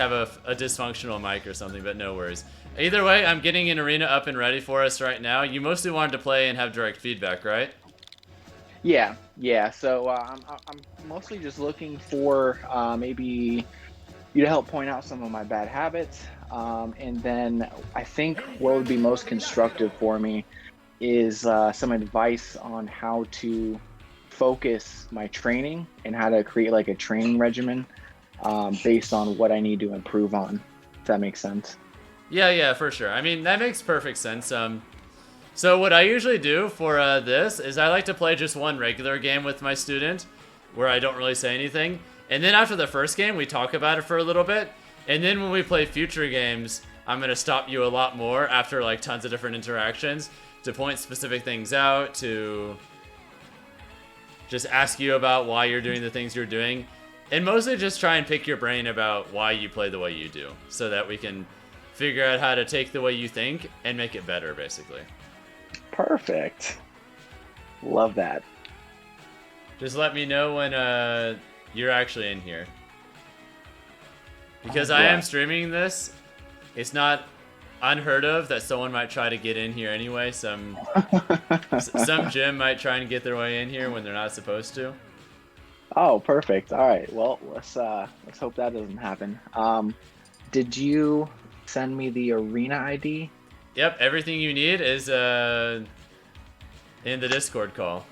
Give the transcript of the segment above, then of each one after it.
have a dysfunctional mic or something, but no worries. Either way, I'm getting an arena up and ready for us right now. You mostly wanted to play and have direct feedback, right? Yeah. So I'm mostly just looking for maybe you to help point out some of my bad habits, and then I think what would be most constructive for me is some advice on how to focus my training and how to create like a training regimen based on what I need to improve on. If that makes sense. Yeah, for sure. I mean, that makes perfect sense. So what I usually do for this is I like to play just one regular game with my student where I don't really say anything. And then after the first game, we talk about it for a little bit. And then when we play future games, I'm going to stop you a lot more after like tons of different interactions to point specific things out, to just ask you about why you're doing the things you're doing. And mostly just try and pick your brain about why you play the way you do so that we can figure out how to take the way you think and make it better, basically. Perfect. Love that. Just let me know when you're actually in here. Because I am streaming this, it's not unheard of that someone might try to get in here anyway. Some gym might try and get their way in here when they're not supposed to. Oh, perfect. All right. Well, let's hope that doesn't happen. Did you send me the arena ID? Yep, everything you need is in the Discord call.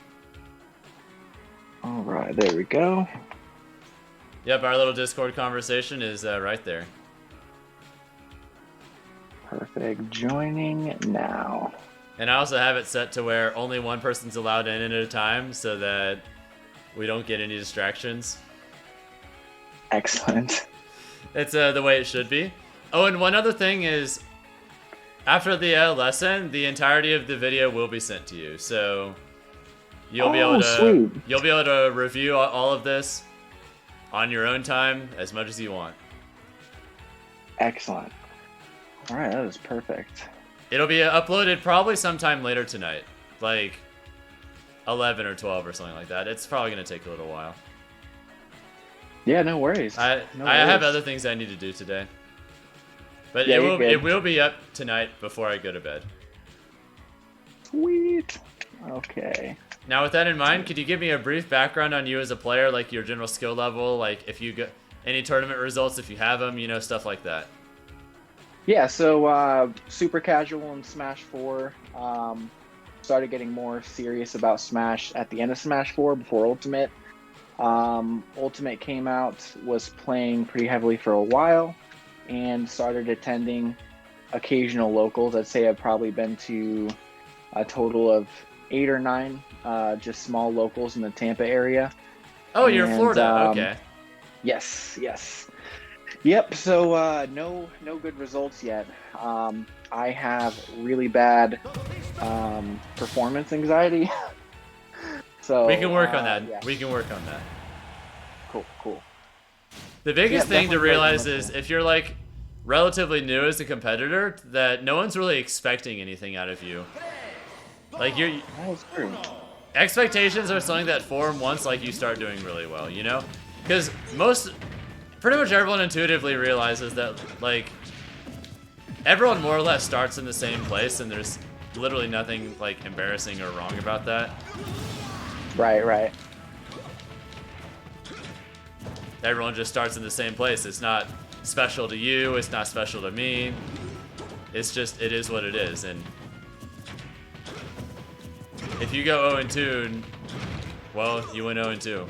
All right, there we go. Yep, our little Discord conversation is right there. Perfect. Joining now. And I also have it set to where only one person's allowed in at a time so that we don't get any distractions. Excellent. It's the way it should be. Oh, and one other thing is, after the lesson, the entirety of the video will be sent to you, so you'll be able to review all of this on your own time as much as you want. Excellent. All right, that is perfect. It'll be uploaded probably sometime later tonight, like 11 or 12 or something like that. It's probably going to take a little while. Yeah, no worries. I have other things I need to do today. But yeah, it will be up tonight before I go to bed. Sweet. Okay. Now, with that in mind, could you give me a brief background on you as a player, like your general skill level, like if you get any tournament results, if you have them, you know, stuff like that? Yeah, so super casual in Smash 4. Started getting more serious about Smash at the end of Smash 4 before Ultimate. Ultimate came out, was playing pretty heavily for a while, and started attending occasional locals. I'd say I've probably been to a total of 8 or 9 just small locals in the Tampa area. Oh, you're in Florida. Okay. Yes. Yep, so no good results yet. I have really bad performance anxiety. So we can work on that. Yeah. We can work on that. Cool. The biggest thing to realize is if you're like relatively new as a competitor, that no one's really expecting anything out of you. Like That's true. Expectations are something that form once like you start doing really well, you know? Because pretty much everyone intuitively realizes that like everyone more or less starts in the same place, and there's literally nothing like embarrassing or wrong about that. Right. Everyone just starts in the same place. It's not special to you. It's not special to me. It's just, it is what it is. And if you go 0-2, well, you went 0-2.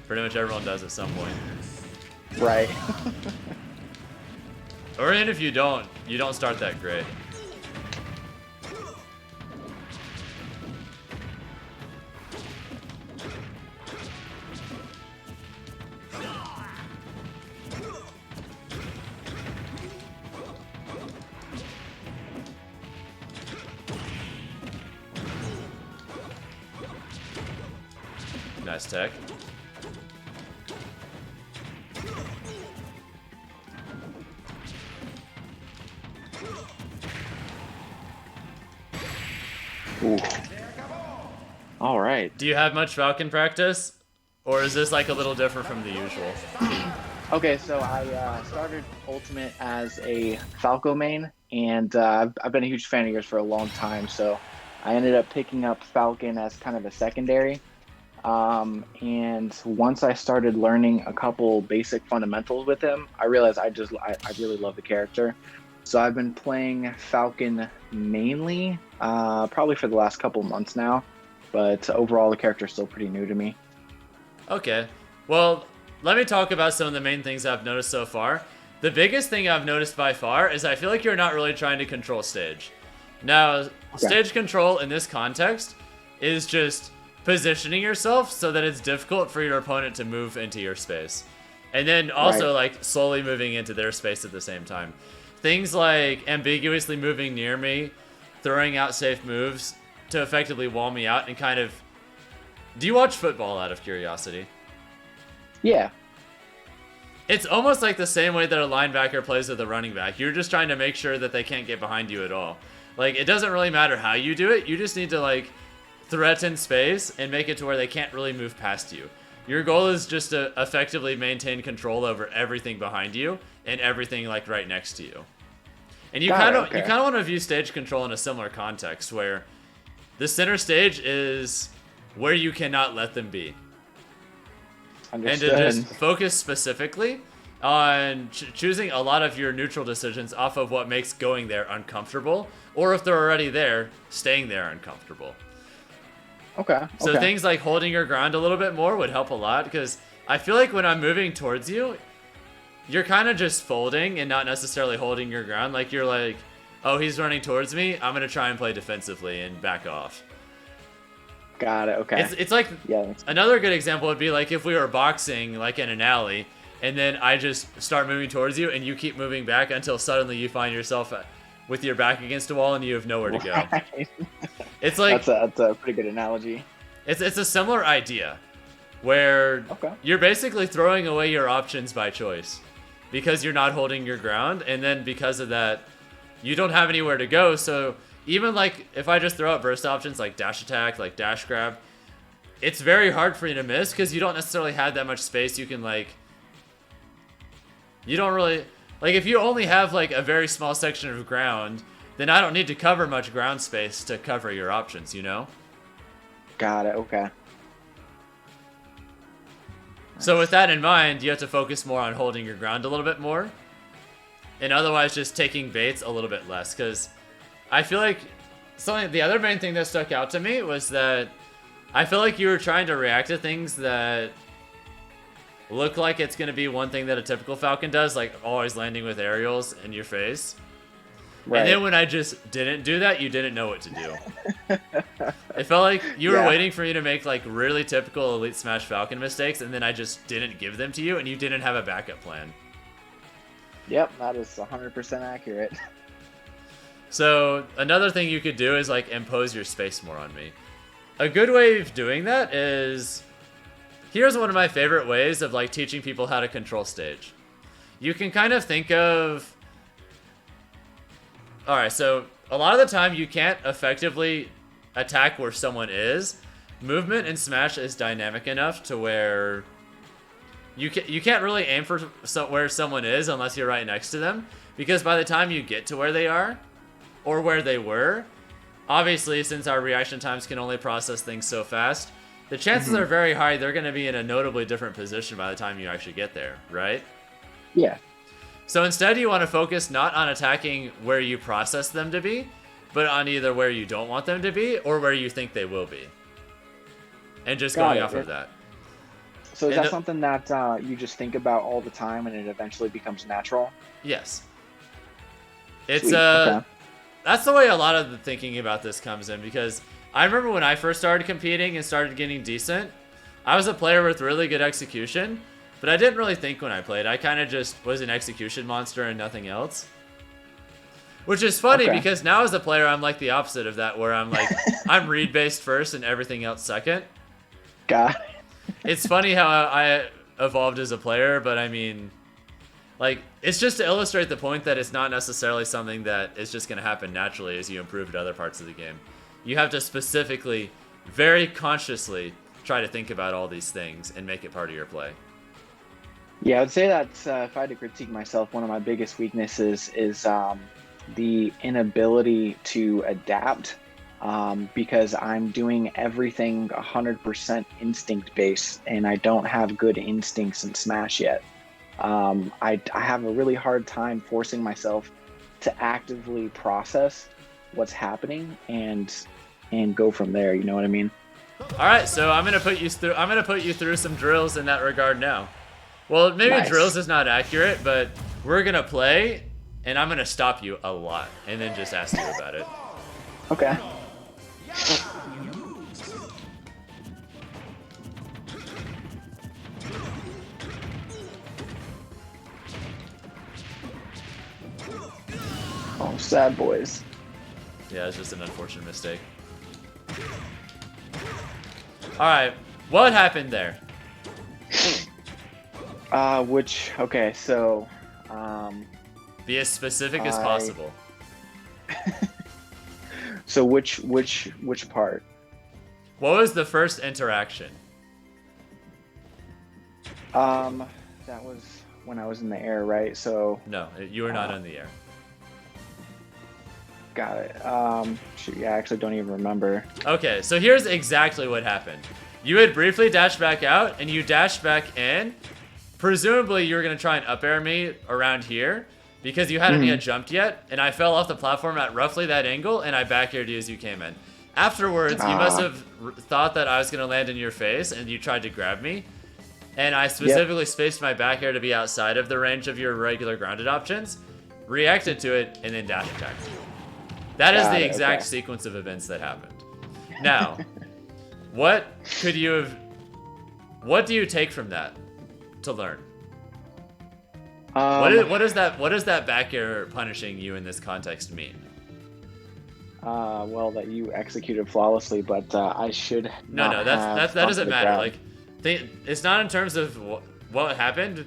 Pretty much everyone does at some point. Right. Or even if you don't start that great. Nice tech. Ooh. All right. Do you have much Falcon practice? Or is this like a little different from the usual? Okay, so I started Ultimate as a Falco main, and I've been a huge fan of yours for a long time. So I ended up picking up Falcon as kind of a secondary. And once I started learning a couple basic fundamentals with him, I realized I really love the character. So I've been playing Falcon mainly, probably for the last couple months now. But overall, the character is still pretty new to me. Okay. Well, let me talk about some of the main things I've noticed so far. The biggest thing I've noticed by far is I feel like you're not really trying to control stage. Now, Okay. stage control in this context is just positioning yourself so that it's difficult for your opponent to move into your space. And then Right. also like slowly moving into their space at the same time. Things like ambiguously moving near me, throwing out safe moves to effectively wall me out and kind of... Do you watch football out of curiosity? Yeah. It's almost like the same way that a linebacker plays with a running back. You're just trying to make sure that they can't get behind you at all. Like, it doesn't really matter how you do it. You just need to, like, threaten space and make it to where they can't really move past you. Your goal is just to effectively maintain control over everything behind you and everything, like, right next to you. And you Got kind it. of Okay. you kind of want to view stage control in a similar context where the center stage is where you cannot let them be. And to just Understood. focus specifically on choosing a lot of your neutral decisions off of what makes going there uncomfortable, or if they're already there, staying there uncomfortable. Okay. So Okay. things like holding your ground a little bit more would help a lot, because I feel like when I'm moving towards you, you're kind of just folding and not necessarily holding your ground. Like you're like, oh, he's running towards me, I'm going to try and play defensively and back off. Got it. Okay. It's like Yeah. another good example would be like if we were boxing like in an alley and then I just start moving towards you and you keep moving back until suddenly you find yourself with your back against a wall and you have nowhere to go. Right. It's like That's a pretty good analogy. it's a similar idea where Okay. you're basically throwing away your options by choice because you're not holding your ground, and then because of that you don't have anywhere to go. So even like if I just throw out burst options like dash attack, like dash grab, it's very hard for you to miss because you don't necessarily have that much space. You can like, you don't really, like if you only have like a very small section of ground, then I don't need to cover much ground space to cover your options, you know? Got it. Okay. So with that in mind, you have to focus more on holding your ground a little bit more, and otherwise just taking baits a little bit less, because I feel like the other main thing that stuck out to me was that I feel like you were trying to react to things that look like it's going to be one thing that a typical Falcon does, like always landing with aerials in your face. Right. And then when I just didn't do that, you didn't know what to do. It felt like you were Yeah. waiting for me to make like really typical Elite Smash Falcon mistakes, and then I just didn't give them to you, and you didn't have a backup plan. Yep, that is 100% accurate. So another thing you could do is like impose your space more on me. A good way of doing that is, here's one of my favorite ways of like teaching people how to control stage. You can kind of think of, alright, so a lot of the time you can't effectively attack where someone is. Movement in Smash is dynamic enough to where you can't really aim for where someone is unless you're right next to them, because by the time you get to where they are, or where they were, obviously, since our reaction times can only process things so fast, the chances are very high they're going to be in a notably different position by the time you actually get there, right? Yeah. So instead, you want to focus not on attacking where you process them to be, but on either where you don't want them to be or where you think they will be. And just Got going it. off of that. So is And that something that you just think about all the time and it eventually becomes natural? Yes. It's Sweet. Okay. That's the way a lot of the thinking about this comes in, because I remember when I first started competing and started getting decent, I was a player with really good execution, but I didn't really think when I played. I kind of just was an execution monster and nothing else. Which is funny Okay. because now as a player, I'm like the opposite of that, where I'm like, I'm read-based first and everything else second. Got it. It's funny how I evolved as a player, but I mean, like, it's just to illustrate the point that it's not necessarily something that is just going to happen naturally as you improve at other parts of the game. You have to specifically, very consciously, try to think about all these things and make it part of your play. Yeah, I would say that if I had to critique myself, one of my biggest weaknesses is the inability to adapt because I'm doing everything 100% instinct based, and I don't have good instincts in Smash yet. I have a really hard time forcing myself to actively process what's happening and go from there. You know what I mean? All right, so I'm gonna put you through. I'm gonna put you through some drills in that regard now. Well, maybe drills Nice. is not accurate, but we're gonna play, and I'm gonna stop you a lot, and then just ask you about it. Okay. Oh, sad boys. Yeah, it's just an unfortunate mistake. All right, what happened there? Okay, so, um, Be as specific as I, possible. so which part? What was the first interaction? Um, that was when I was in the air, right? So, No, you were not uh, on the air. got it. Shoot, yeah, I actually don't even remember. Okay, so here's exactly what happened. You had briefly dashed back out, and you dashed back in. Presumably, you were going to try and up air me around here, because you hadn't yet jumped yet, and I fell off the platform at roughly that angle, and I back aired you as you came in. Afterwards, you must have thought that I was going to land in your face, and you tried to grab me. And I specifically spaced my back air to be outside of the range of your regular grounded options, reacted to it, and then dash attacked you. That is Got the it, exact okay. sequence of events that happened. Now, what could you have... What do you take from that to learn? What does that back air punishing you in this context mean? Well, that you executed flawlessly, but I should No, not that have doesn't bumped the matter. ground. Like, it's not in terms of what happened.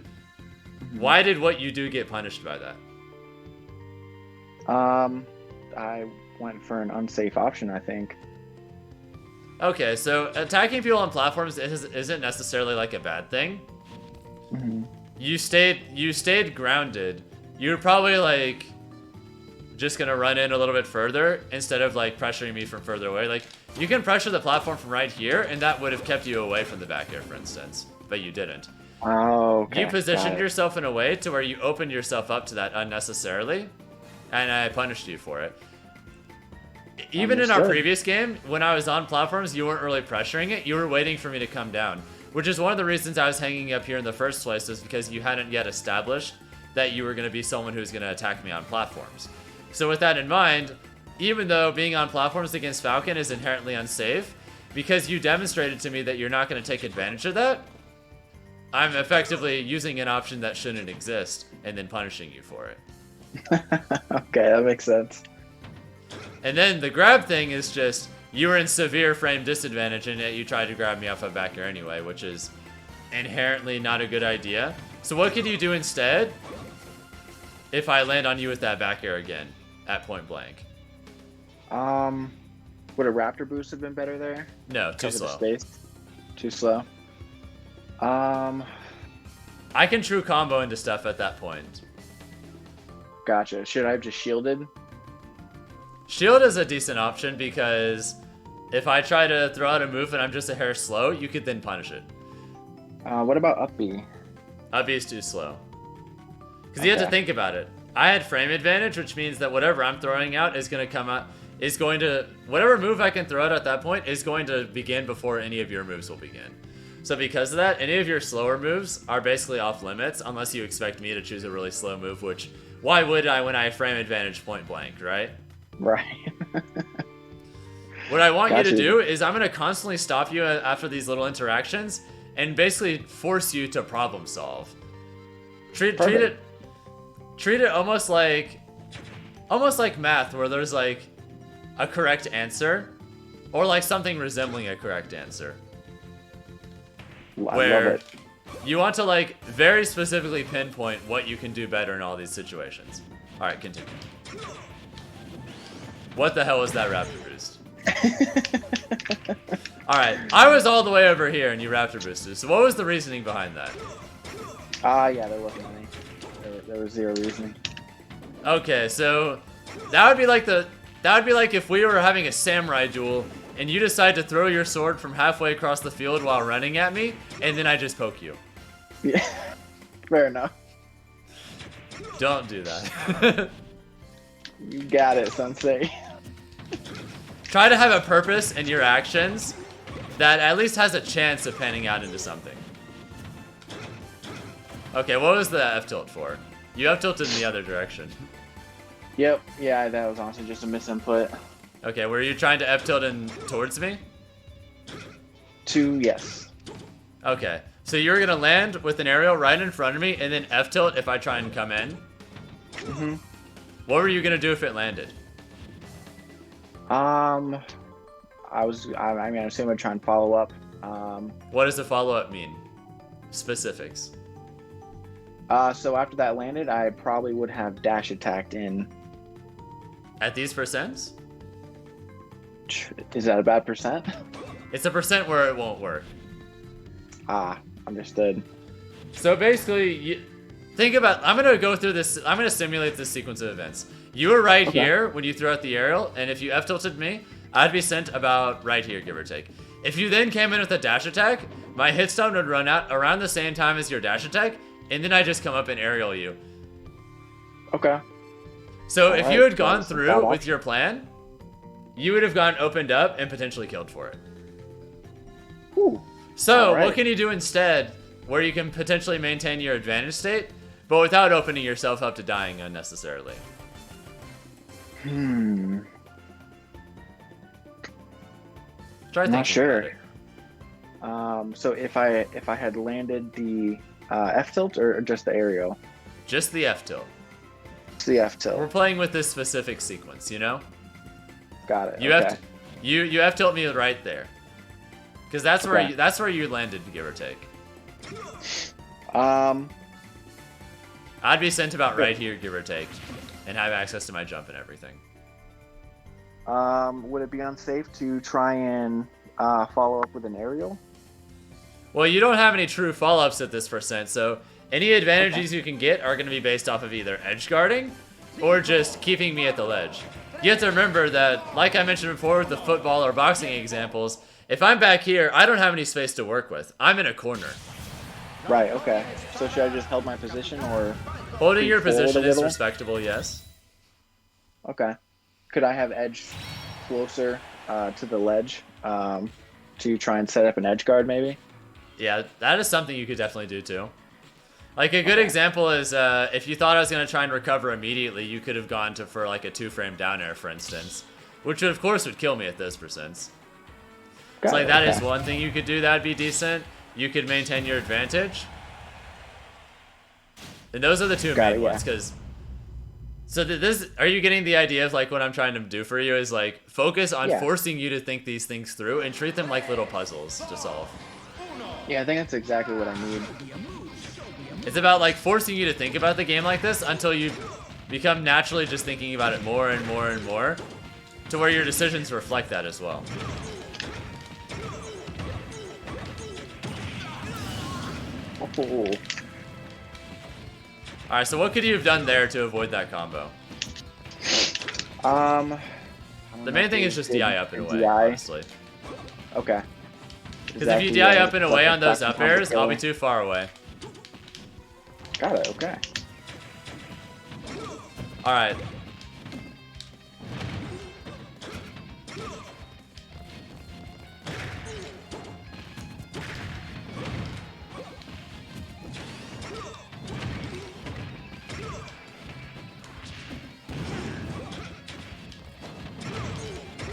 Why did what you do get punished by that? I went for an unsafe option, I think. Okay, so attacking people on platforms isn't necessarily like a bad thing. Mm-hmm. You stayed grounded. You were probably like just gonna run in a little bit further instead of like pressuring me from further away. Like, you can pressure the platform from right here, and that would have kept you away from the back air, for instance, but you didn't. Oh, okay. You positioned Got it. yourself in a way to where you opened yourself up to that unnecessarily, and I punished you for it. Even in our Understood. previous game, when I was on platforms, you weren't really pressuring it. You were waiting for me to come down, which is one of the reasons I was hanging up here in the first place, is because you hadn't yet established that you were going to be someone who's going to attack me on platforms. So with that in mind, even though being on platforms against Falcon is inherently unsafe, because you demonstrated to me that you're not going to take advantage of that, I'm effectively using an option that shouldn't exist and then punishing you for it. Okay, that makes sense. And then the grab thing is just, you were in severe frame disadvantage and yet you tried to grab me off of back air anyway, which is inherently not a good idea. So what could you do instead if I land on you with that back air again at point blank? Would a Raptor boost have been better there? No, too Because of the slow. space? Too slow. I can true combo into stuff at that point. Gotcha. Should I have just shielded? Shield is a decent option because if I try to throw out a move and I'm just a hair slow, you could then punish it. What about up B? Up B is too slow. Because you have to Okay. think about it. I had frame advantage, which means that whatever I'm throwing out is going to come out, whatever move I can throw out at that point is going to begin before any of your moves will begin. So because of that, any of your slower moves are basically off limits unless you expect me to choose a really slow move, which, why would I when I have frame advantage point blank, right? Right. What I want you to Gotcha. do is I'm going to constantly stop you after these little interactions and basically force you to problem solve. Treat it almost like math, where there's like a correct answer or like something resembling a correct answer. I love Where it. you want to like very specifically pinpoint what you can do better in all these situations. All right, continue. What the hell was that Raptor boost? All right, I was all the way over here and you Raptor boosted. So what was the reasoning behind that? Yeah, they're looking at me. There was zero reasoning. Okay, so that would be like if we were having a samurai duel and you decide to throw your sword from halfway across the field while running at me, and then I just poke you. Yeah, fair enough. Don't do that. You got it, Sensei. Try to have a purpose in your actions that at least has a chance of panning out into something. Okay, what was the F-tilt for? You F-tilted in the other direction. Yep, yeah, that was honestly just a misinput. Okay, were you trying to F-tilt in towards me? Yes. Okay, so you're gonna land with an aerial right in front of me, and then F-tilt if I try and come in? Mm-hmm. What were you gonna do if it landed? I mean, I assume I'd try and follow up. What does the follow-up mean? Specifics. So after that landed, I probably would have dash attacked in. At these percents? Is that a bad percent? It's a percent where it won't work. Understood. So basically, think about, I'm gonna go through this, I'm gonna simulate this sequence of events. You were right here when you threw out the aerial, and if you F-tilted me, I'd be sent about right here, give or take. If you then came in with a dash attack, my hit stun would run out around the same time as your dash attack, and then I just come up and aerial you. Okay. So if you had gone through with your plan, you would have gotten opened up and potentially killed for it. Ooh. So what can you do instead where you can potentially maintain your advantage state, but without opening yourself up to dying unnecessarily? Try thinking. Not sure. about it. So if I had landed the F tilt or just the aerial? Just the F tilt. It's the F tilt. We're playing with this specific sequence, you know? Got it. You have to, you F tilt me right there. Because that's where you landed, give or take. I'd be sent about right here, give or take, and have access to my jump and everything. Would it be unsafe to try and follow up with an aerial? Well, you don't have any true follow-ups at this percent, so any advantages you can get are going to be based off of either edge guarding or just keeping me at the ledge. You have to remember that, like I mentioned before with the football or boxing examples, if I'm back here, I don't have any space to work with. I'm in a corner. Right, okay. So should I just hold my position or... Holding your position is respectable, yes. Okay. Could I have edge closer to the ledge to try and set up an edge guard maybe? Yeah, that is something you could definitely do too. Like a good example is if you thought I was going to try and recover immediately, you could have gone for like a 2-frame down air, for instance. Which of course would kill me at those percents. So like that is one thing you could do that'd be decent. You could maintain your advantage. And those are the two main ones, because... So are you getting the idea of like what I'm trying to do for you is like focus on forcing you to think these things through and treat them like little puzzles to solve. Yeah, I think that's exactly what I need. It's about like forcing you to think about the game like this until you become naturally just thinking about it more and more and more, to where your decisions reflect that as well. Oh. Alright, so what could you have done there to avoid that combo? The main thing is just DI up and away, honestly. Okay. Because if you DI up and away on those up airs, I'll be too far away. Got it, okay. Alright.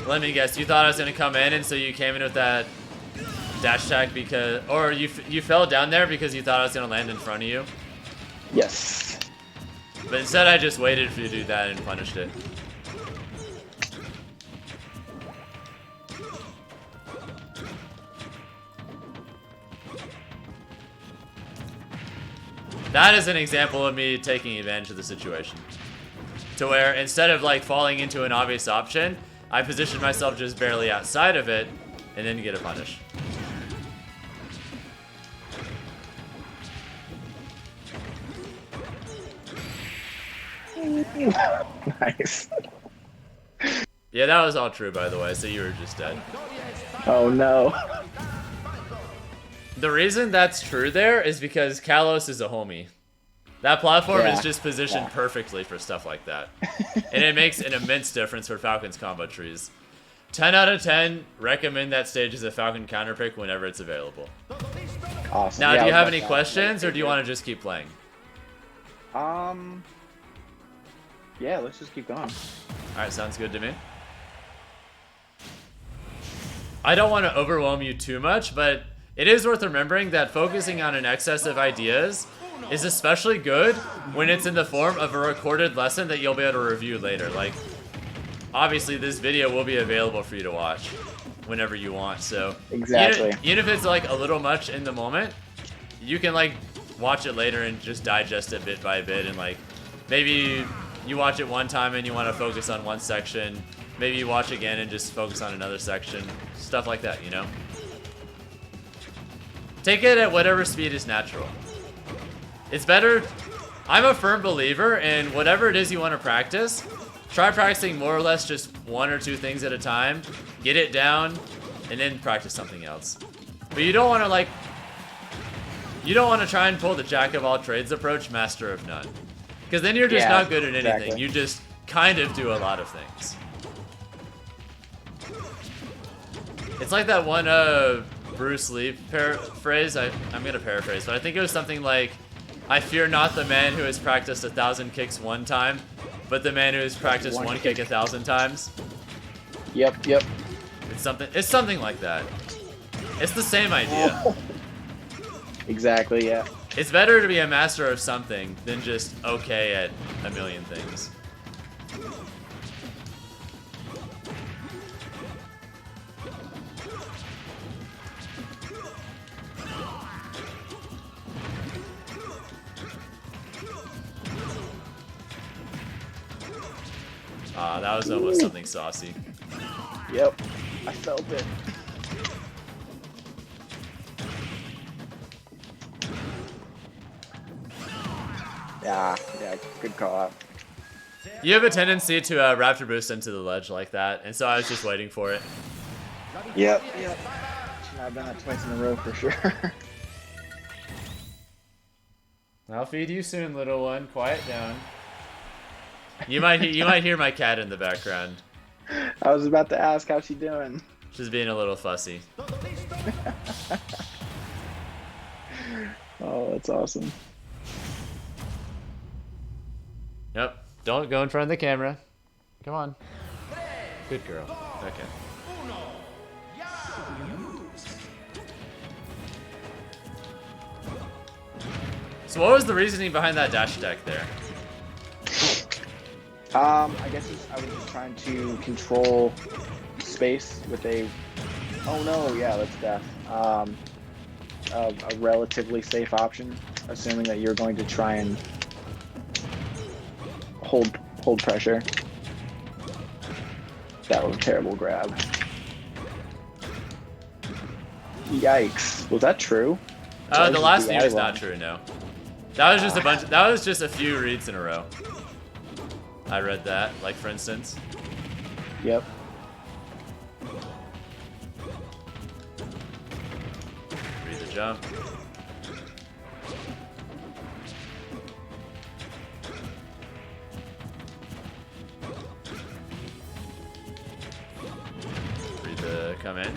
Let me guess, you thought I was going to come in and so you came in with that dash attack because... Or you fell down there because you thought I was going to land in front of you? Yes. But instead I just waited for you to do that and punished it. That is an example of me taking advantage of the situation. To where instead of like falling into an obvious option, I positioned myself just barely outside of it and then get a punish. Nice. Yeah, that was all true, by the way, so you were just dead. Oh no. The reason that's true there is because Kalos is a homie. That platform is Yeah. just positioned perfectly for stuff like that. And it makes an immense difference for Falcon's combo trees. 10 out of 10, recommend that stage as a Falcon counter pick whenever it's available. Awesome. Now, Yeah, do you I have was any about to questions, or do you want to just keep playing? Yeah, let's just keep going. Alright, sounds good to me. I don't want to overwhelm you too much, but it is worth remembering that focusing on an excess of ideas is especially good when it's in the form of a recorded lesson that you'll be able to review later. Like, obviously this video will be available for you to watch whenever you want, so Exactly. even if it's like a little much in the moment, you can like watch it later and just digest it bit by bit, and like maybe you watch it one time and you want to focus on one section, maybe you watch again and just focus on another section, stuff like that, you know? Take it at whatever speed is natural. It's better. I'm a firm believer in whatever it is you want to practice. Try practicing more or less just one or two things at a time. Get it down, and then practice something else. But you don't want to like. You don't want to try and pull the jack of all trades approach, master of none, because then you're just not good at anything. Exactly. You just kind of do a lot of things. It's like that one Bruce Lee phrase. I'm gonna paraphrase, but I think it was something like, "I fear not the man who has practiced 1,000 kicks one time, but the man who has practiced one kick 1,000 times." Yep. It's something like that. It's the same idea. Oh. Exactly, yeah. It's better to be a master of something than just okay at a million things. Ah, that was almost something saucy. Yep. I felt it. Yeah, good call out. You have a tendency to raptor boost into the ledge like that, and so I was just waiting for it. Yep. I've done that twice in a row for sure. I'll feed you soon, little one. Quiet down. You might hear my cat in the background. I was about to ask how she doing. She's being a little fussy. Oh, that's awesome. Yep. Don't go in front of the camera. Come on. Good girl. Okay. So what was the reasoning behind that dash attack there? I guess I was just trying to control space with a. Oh no, yeah, that's death. A relatively safe option, assuming that you're going to try and hold pressure. That was a terrible grab. Yikes! Was that true? The last thing is not true. No, that was just a bunch. That was just a few reads in a row. I read that, like for instance. Yep. Read the jump. Read the come in.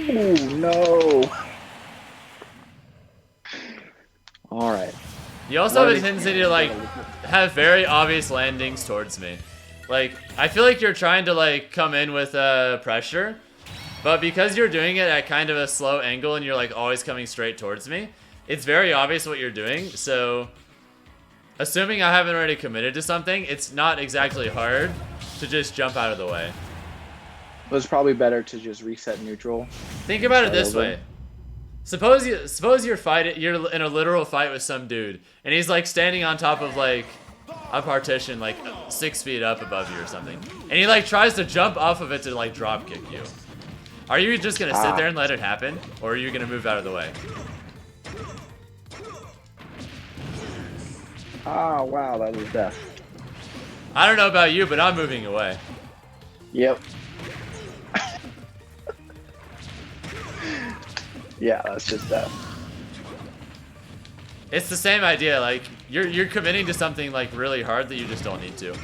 Ooh, no. All right. You also have a tendency to like have very obvious landings towards me. Like, I feel like you're trying to like come in with pressure, but because you're doing it at kind of a slow angle and you're like always coming straight towards me, it's very obvious what you're doing. So, assuming I haven't already committed to something, it's not exactly hard to just jump out of the way. It was probably better to just reset neutral. Think about it this way. Suppose you're in a literal fight with some dude, and he's like standing on top of like a partition like 6 feet up above you or something, and he like tries to jump off of it to like drop kick you. Are you just gonna sit there and let it happen, or are you gonna move out of the way? Oh, wow, that was death. I don't know about you, but I'm moving away. Yep. Yeah, that's just death. It's the same idea, like, you're committing to something, like, really hard that you just don't need to.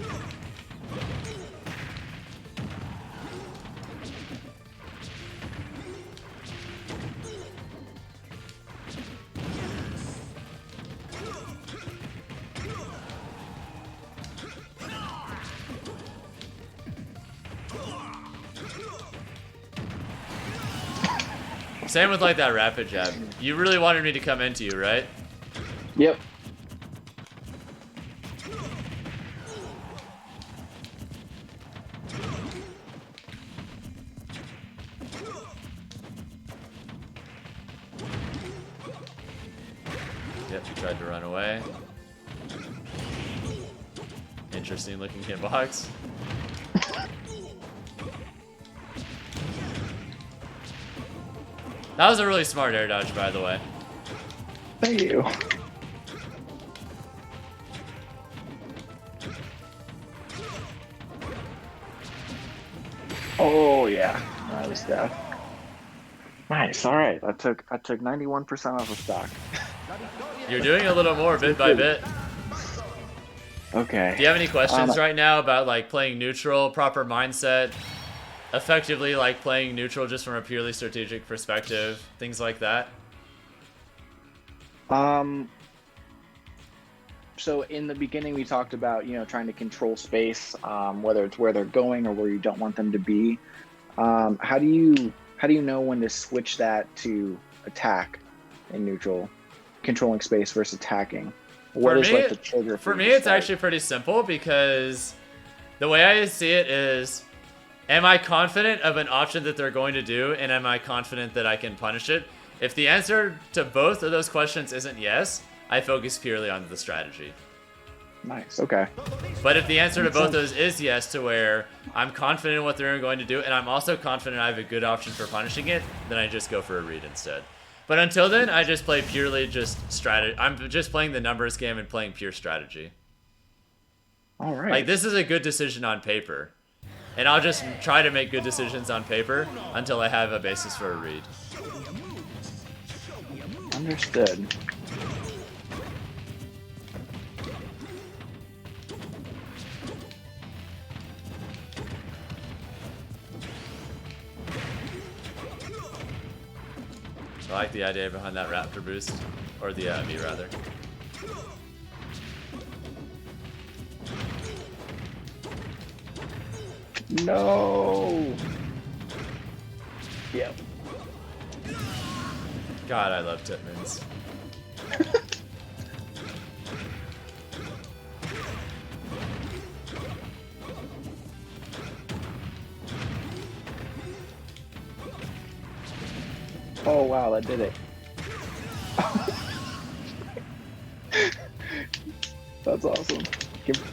Same with, like, that rapid jab. You really wanted me to come into you, right? Yep. Yep, you tried to run away. Interesting looking hitbox. That was a really smart air dodge, by the way. Thank you. Oh yeah, that was death. Nice. All right, I took 91% off the stock. You're doing a little more bit by bit. Okay. Do you have any questions right now about like playing neutral, proper mindset, effectively like playing neutral just from a purely strategic perspective, things like that? So in the beginning we talked about, trying to control space, whether it's where they're going or where you don't want them to be. How do you know when to switch that to attack in neutral, controlling space versus attacking? What is like the trigger? For me, it's actually pretty simple because the way I see it is, am I confident of an option that they're going to do, and am I confident that I can punish it? If the answer to both of those questions isn't yes, I focus purely on the strategy. Nice, okay. But if the answer to both of those is yes, to where I'm confident in what they're going to do, and I'm also confident I have a good option for punishing it, then I just go for a read instead. But until then, I just play purely just strategy. I'm just playing the numbers game and playing pure strategy. All right. Like, this is a good decision on paper. And I'll just try to make good decisions on paper until I have a basis for a read. Understood. I like the idea behind that Raptor boost. Or the me, rather. No. Yep. God, I love Titmans. Oh wow, that did it. That's awesome.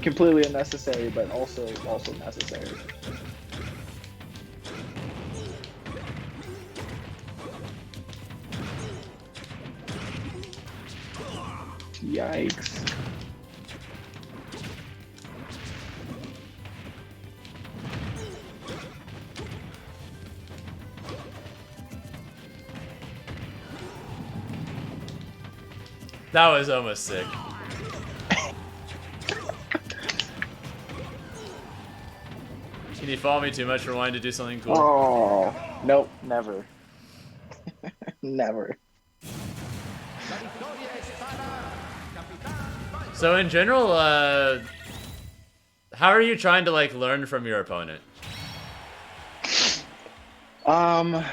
Completely unnecessary, but also necessary. Yikes. That was almost sick. Can you follow me too much for wanting to do something cool? Oh, nope, never. Never. So in general, how are you trying to like learn from your opponent? I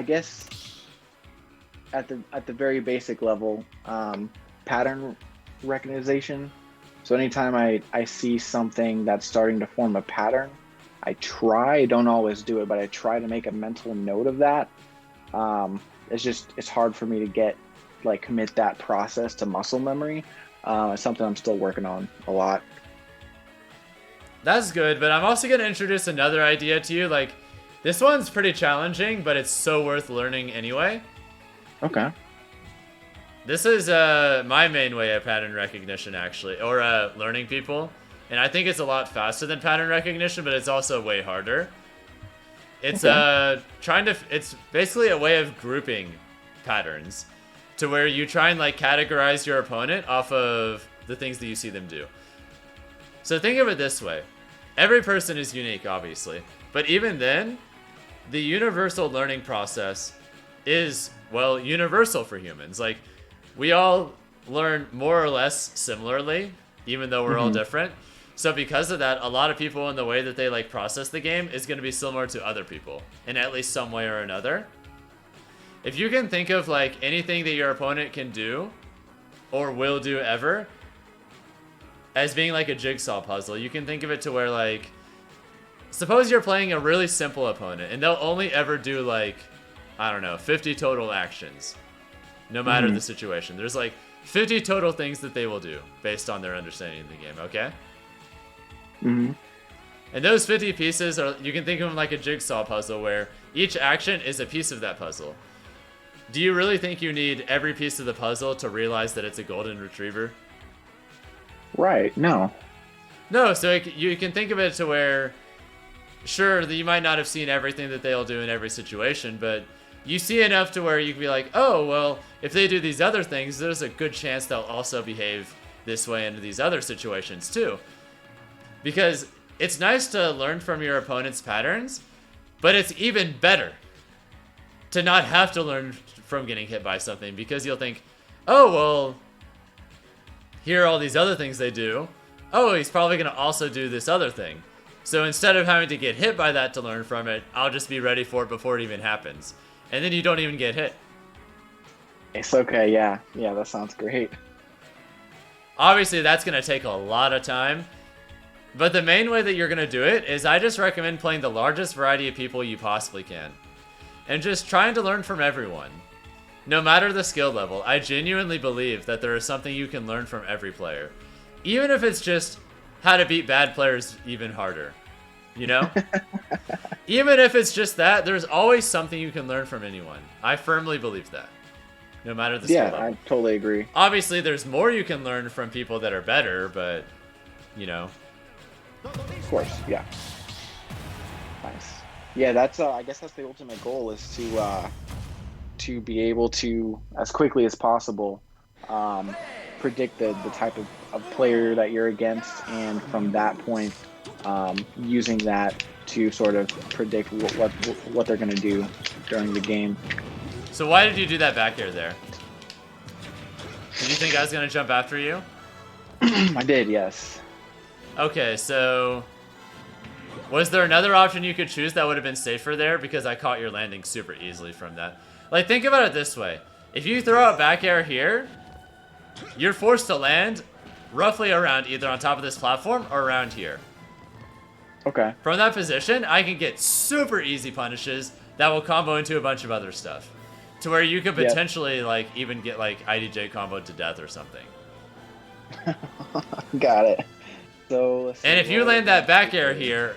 guess at the very basic level, pattern recognition. So anytime I see something that's starting to form a pattern, I don't always do it, but I try to make a mental note of that. It's hard for me to commit that process to muscle memory. It's something I'm still working on a lot. That's good, but I'm also going to introduce another idea to you. Like, This one's pretty challenging, but it's so worth learning anyway. Okay. This is my main way of pattern recognition, actually, or learning people. And I think it's a lot faster than pattern recognition, but it's also way harder. It's it's basically a way of grouping patterns to where you try and like categorize your opponent off of the things that you see them do. So think of it this way. Every person is unique, obviously, but even then, the universal learning process is, well, universal for humans. Like, we all learn more or less similarly, even though we're all different. So because of that, a lot of people in the way that they like process the game is going to be similar to other people in at least some way or another. If you can think of like anything that your opponent can do or will do ever as being like a jigsaw puzzle, you can think of it to where like, suppose you're playing a really simple opponent and they'll only ever do like, I don't know, 50 total actions, no matter the situation. There's like 50 total things that they will do based on their understanding of the game, okay? And those 50 pieces are, you can think of them like a jigsaw puzzle where each action is a piece of that puzzle. Do you really think you need every piece of the puzzle to realize that it's a golden retriever? Right, no. No, so you can think of it to where, sure, you might not have seen everything that they'll do in every situation, but you see enough to where you can be like, oh, well, if they do these other things, there's a good chance they'll also behave this way in these other situations too. Because it's nice to learn from your opponent's patterns, but it's even better to not have to learn from getting hit by something, because you'll think, oh, well, here are all these other things they do. Oh, he's probably going to also do this other thing. So instead of having to get hit by that to learn from it, I'll just be ready for it before it even happens. And then you don't even get hit. It's okay, yeah. Yeah, that sounds great. Obviously, that's going to take a lot of time. But the main way that you're going to do it is I just recommend playing the largest variety of people you possibly can. And just trying to learn from everyone. No matter the skill level, I genuinely believe that there is something you can learn from every player. Even if it's just how to beat bad players even harder. You know? Even if it's just that, there's always something you can learn from anyone. I firmly believe that. No matter the skill level. Yeah, I totally agree. Obviously, there's more you can learn from people that are better, but, you know. Of course, yeah. Nice. Yeah, that's I guess that's the ultimate goal, is to be able to, as quickly as possible, predict the type of player that you're against, and from that point, using that to sort of predict what they're going to do during the game. So why did you do that back air there? Did you think I was going to jump after you? I did, yes. Okay, so was there another option you could choose that would have been safer there? Because I caught your landing super easily from that. Like, think about it this way. If you throw out back air here, you're forced to land roughly around either on top of this platform or around here. Okay. From that position, I can get super easy punishes that will combo into a bunch of other stuff. To where you could potentially, like, even get, like, IDJ comboed to death or something. Got it. So, and if you land that back air here,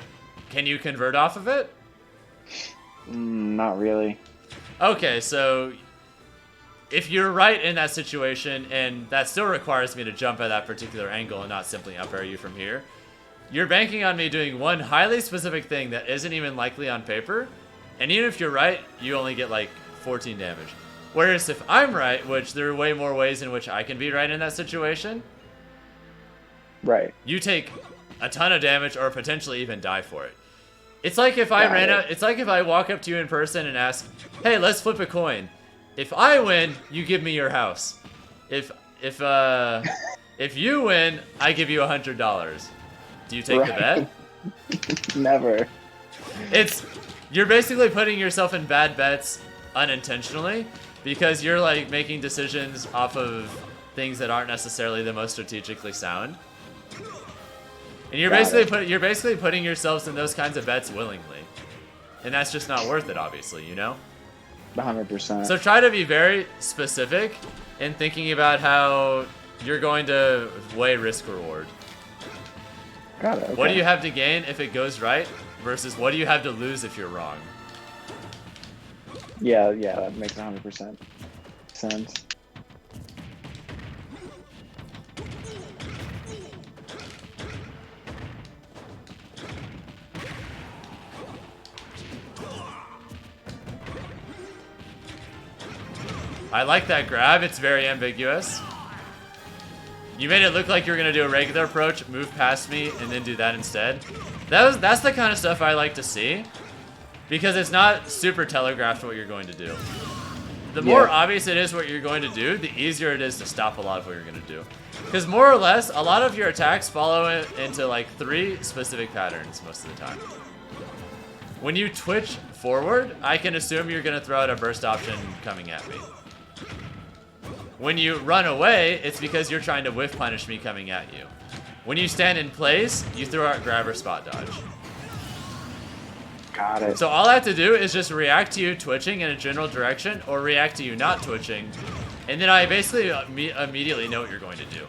can you convert off of it? Not really. Okay, so if you're right in that situation, and that still requires me to jump at that particular angle and not simply up air you from here, you're banking on me doing one highly specific thing that isn't even likely on paper, and even if you're right, you only get like 14 damage. Whereas if I'm right, which there are way more ways in which I can be right in that situation, right, you take a ton of damage or potentially even die for it. It's like if I ran out. It's like if I walk up to you in person and ask, "Hey, let's flip a coin. If I win, you give me your house. If you win, I give you $100. Do you take the bet?" Never. You're basically putting yourself in bad bets unintentionally because you're like making decisions off of things that aren't necessarily the most strategically sound. And you're basically putting yourselves in those kinds of bets willingly. And that's just not worth it, obviously, you know? 100%. So try to be very specific in thinking about how you're going to weigh risk-reward. Got it. Okay. What do you have to gain if it goes right versus what do you have to lose if you're wrong? Yeah, yeah, that makes 100% sense. I like that grab. It's very ambiguous. You made it look like you were going to do a regular approach, move past me, and then do that instead. That's the kind of stuff I like to see. Because it's not super telegraphed what you're going to do. The more obvious it is what you're going to do, the easier it is to stop a lot of what you're going to do. Because more or less, a lot of your attacks follow it into like 3 specific patterns most of the time. When you twitch forward, I can assume you're going to throw out a burst option coming at me. When you run away, it's because you're trying to whiff punish me coming at you. When you stand in place, you throw out grab or spot dodge. Got it. So all I have to do is just react to you twitching in a general direction or react to you not twitching. And then I basically immediately know what you're going to do.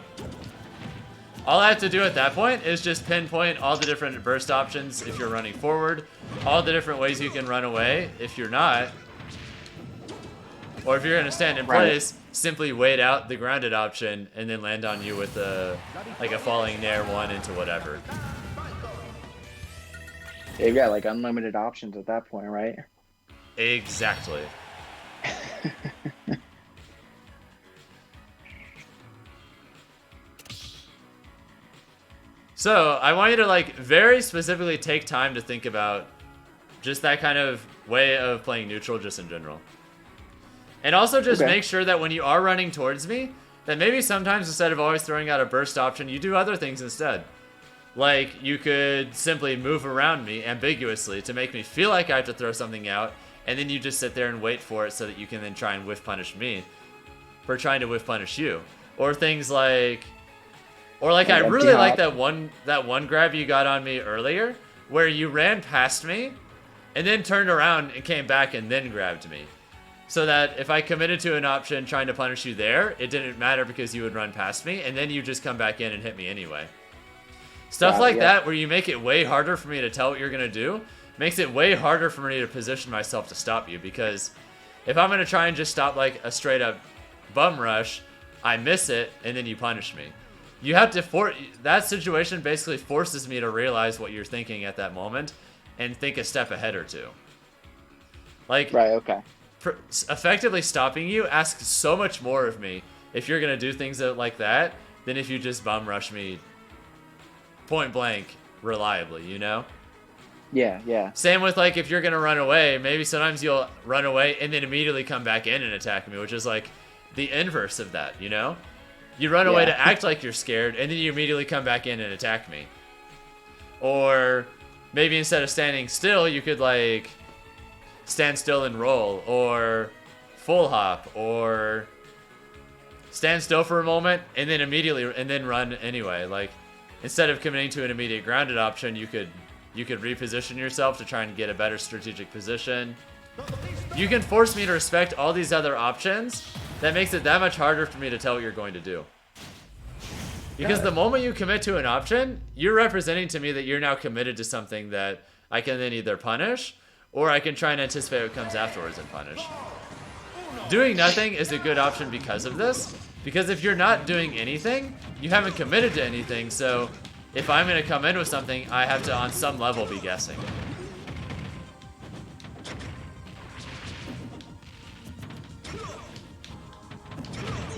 All I have to do at that point is just pinpoint all the different burst options if you're running forward, all the different ways you can run away if you're not. Or if you're going to stand in place, simply wait out the grounded option and then land on you with like a falling nair 1 into whatever. You've got like unlimited options at that point, right? Exactly. So I want you to like very specifically take time to think about just that kind of way of playing neutral just in general. And also just make sure that when you are running towards me, that maybe sometimes instead of always throwing out a burst option, you do other things instead. Like, you could simply move around me ambiguously to make me feel like I have to throw something out, and then you just sit there and wait for it so that you can then try and whiff punish me for trying to whiff punish you. Or things like... Or like, I really like that one grab you got on me earlier, where you ran past me, and then turned around and came back and then grabbed me. So that if I committed to an option trying to punish you there, it didn't matter because you would run past me, and then you just come back in and hit me anyway. Stuff like that, where you make it way harder for me to tell what you're going to do, makes it way harder for me to position myself to stop you. Because if I'm going to try and just stop like a straight up bum rush, I miss it, and then you punish me. You have to that situation basically forces me to realize what you're thinking at that moment and think a step ahead or two. Like, effectively stopping you asks so much more of me if you're going to do things like that than if you just bum rush me point blank reliably, you know? Yeah, yeah. Same with like if you're gonna run away, maybe sometimes you'll run away and then immediately come back in and attack me, which is like the inverse of that, you know? You run away to act like you're scared and then you immediately come back in and attack me. Or maybe instead of standing still, you could like stand still and roll, or full hop, or stand still for a moment and then run anyway. Like, instead of committing to an immediate grounded option, you could reposition yourself to try and get a better strategic position. You can force me to respect all these other options. That makes it that much harder for me to tell what you're going to do. Because the moment you commit to an option, you're representing to me that you're now committed to something that I can then either punish, or I can try and anticipate what comes afterwards and punish. Doing nothing is a good option because of this. Because if you're not doing anything, you haven't committed to anything, so if I'm going to come in with something, I have to, on some level, be guessing.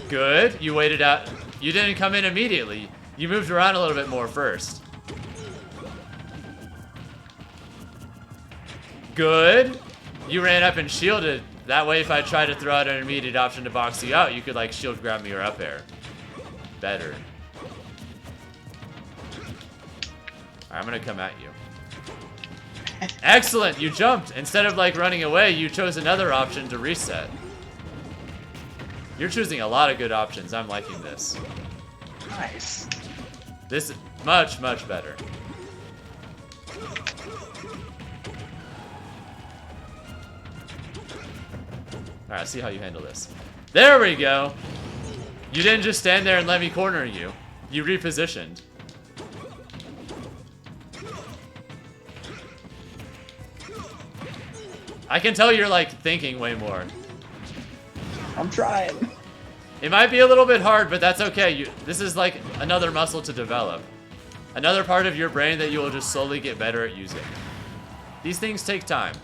Good. You waited out. You didn't come in immediately. You moved around a little bit more first. Good. You ran up and shielded. That way, if I try to throw out an immediate option to box you out, you could, like, shield grab me or up air. Better. Alright, I'm gonna come at you. Excellent! You jumped! Instead of, like, running away, you chose another option to reset. You're choosing a lot of good options. I'm liking this. Nice. This is much, much better. Alright, see how you handle this. There we go! You didn't just stand there and let me corner you. You repositioned. I can tell you're like thinking way more. I'm trying. It might be a little bit hard, but that's okay. This is like another muscle to develop. Another part of your brain that you will just slowly get better at using. These things take time.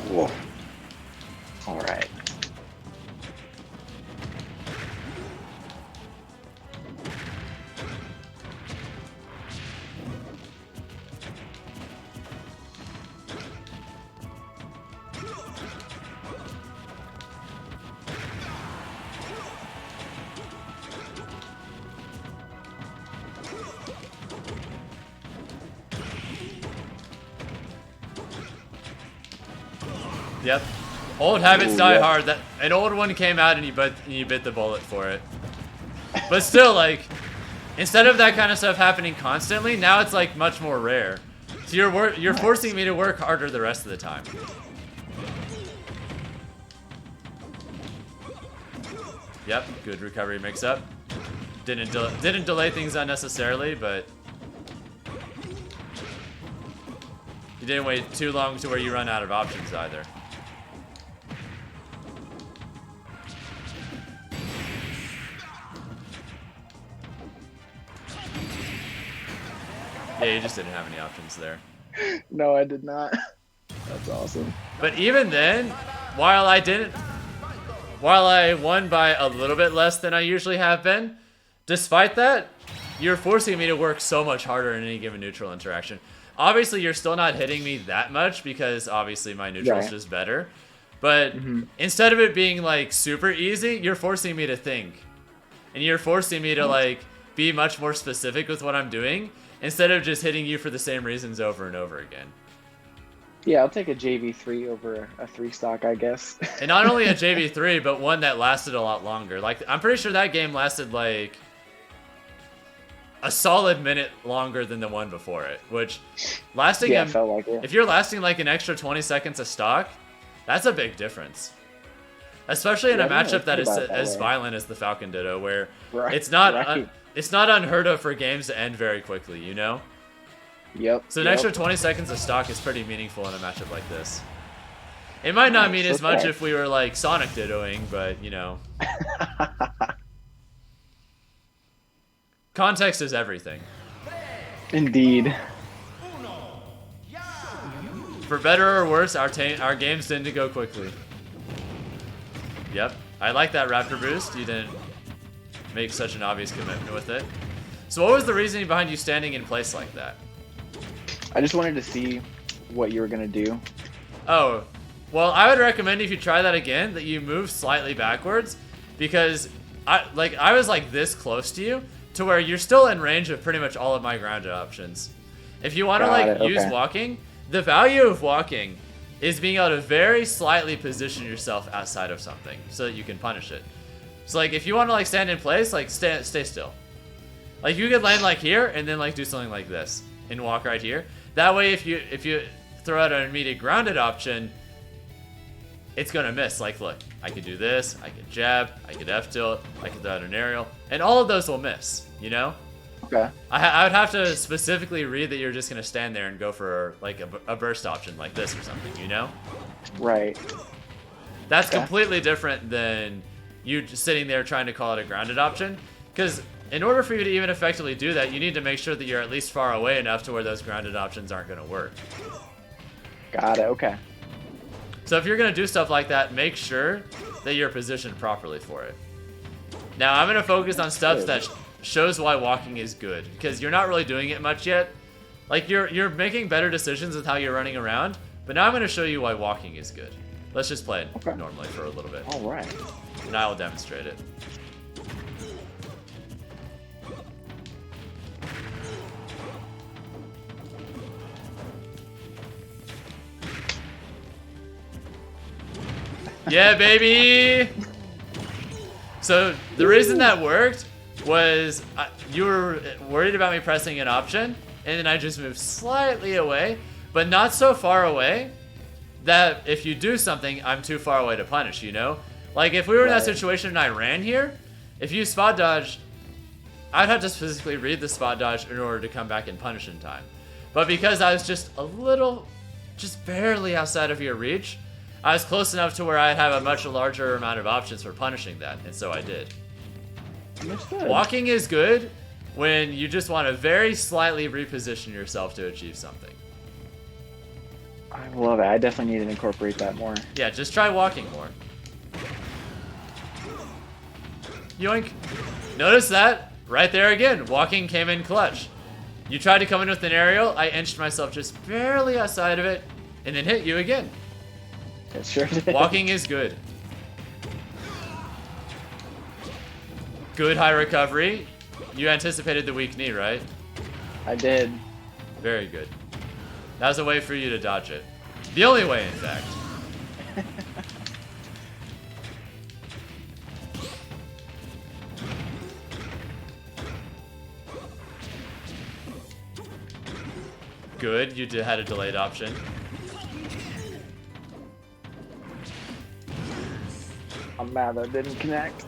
Whoa. All right. Yep. Old habits die yep. hard. That an old one came out and you bit the bullet for it. But still, like, instead of that kind of stuff happening constantly, now it's like much more rare. So you're forcing me to work harder the rest of the time. Yep, good recovery mix-up. Didn't delay things unnecessarily, but you didn't wait too long to where you run out of options either. Yeah, you just didn't have any options there. No, I did not. That's awesome. But even then, while I won by a little bit less than I usually have been, despite that, you're forcing me to work so much harder in any given neutral interaction. Obviously, you're still not hitting me that much because obviously my neutral is just better. But instead of it being like super easy, you're forcing me to think. And you're forcing me to like be much more specific with what I'm doing instead of just hitting you for the same reasons over and over again. Yeah, I'll take a JV3 over a 3-stock, I guess. And not only a JV3, but one that lasted a lot longer. Like, I'm pretty sure that game lasted like a solid minute longer than the one before it, which lasting yeah, felt like it. If you're lasting like an extra 20 seconds a stock, that's a big difference. Especially in a matchup that is as violent as the Falcon Ditto, where it's not it's not unheard of for games to end very quickly, you know? Yep. So an extra 20 seconds of stock is pretty meaningful in a matchup like this. It might not mean as much if we were like Sonic Dittoing, but you know. Context is everything. Indeed. For better or worse, our games tend to go quickly. Yep. I like that Raptor boost. You didn't make such an obvious commitment with it. So what was the reasoning behind you standing in place like that? I just wanted to see what you were going to do. Oh, well, I would recommend if you try that again that you move slightly backwards, because I was like this close to you to where you're still in range of pretty much all of my grounded options. If you want to use walking, the value of walking is being able to very slightly position yourself outside of something so that you can punish it. So like if you want to like stand in place, like stay still. Like you could land like here and then like do something like this and walk right here. That way if you throw out an immediate grounded option, it's gonna miss. Like look, I could do this, I could jab, I could F tilt, I could throw out an aerial, and all of those will miss, you know? Okay. I would have to specifically read that you're just gonna stand there and go for like a burst option like this or something, you know? Right. That's completely different than you just sitting there trying to call it a grounded option. Because in order for you to even effectively do that, you need to make sure that you're at least far away enough to where those grounded options aren't gonna work. Got it, okay. So if you're gonna do stuff like that, make sure that you're positioned properly for it. Now I'm gonna focus on stuff that shows why walking is good, because you're not really doing it much yet. Like you're making better decisions with how you're running around, but now I'm gonna show you why walking is good. Let's just play it normally for a little bit. All right. And I will demonstrate it. Yeah, baby! So the reason that worked was you were worried about me pressing an option, and then I just moved slightly away, but not so far away that if you do something, I'm too far away to punish, you know? Like if we were in that situation and I ran here, if you spot dodged, I'd have to specifically read the spot dodge in order to come back and punish in time. But because I was just a little, just barely outside of your reach, I was close enough to where I'd have a much larger amount of options for punishing that, and so I did. Understood. Walking is good when you just want to very slightly reposition yourself to achieve something. I love it. I definitely need to incorporate that more. Yeah, just try walking more. Yoink. Notice that? Right there again. Walking came in clutch. You tried to come in with an aerial, I inched myself just barely outside of it, and then hit you again. It sure did. Walking is good. Good high recovery. You anticipated the weak knee, right? I did. Very good. That was a way for you to dodge it. The only way, in fact. Good, you had a delayed option. I'm mad that didn't connect.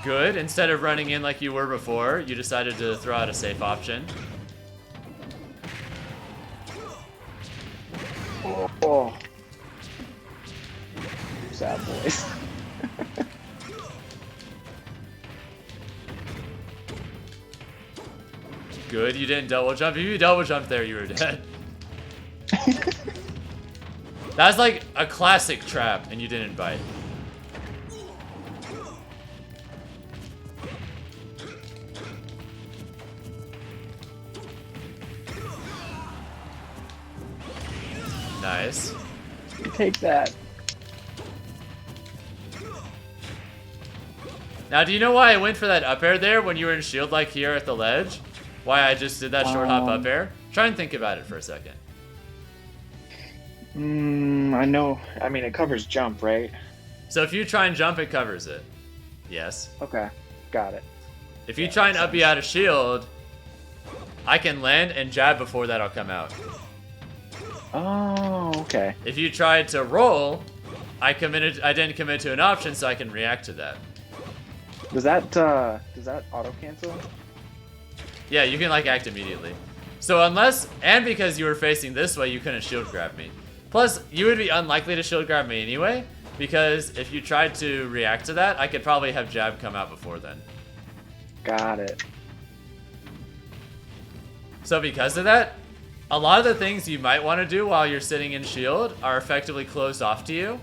Good, instead of running in like you were before, you decided to throw out a safe option. Oh. Sad boys. Good, you didn't double jump. If you double jumped there, you were dead. That's like a classic trap, and you didn't bite. Nice. Take that. Now, do you know why I went for that up air there when you were in shield like here at the ledge? Why I just did that short hop up air? Try and think about it for a second. I know. I mean, it covers jump, right? So if you try and jump, it covers it. Yes. Okay. Got it. If you try and up you out of shield, I can land and jab before that'll come out. Oh, okay. If you tried to roll, I didn't commit to an option, so I can react to that. Does that auto cancel? Yeah, you can like act immediately. So unless, and because you were facing this way, you couldn't shield grab me. Plus, you would be unlikely to shield grab me anyway, because if you tried to react to that, I could probably have jab come out before then. Got it. So because of that, a lot of the things you might want to do while you're sitting in shield are effectively closed off to you.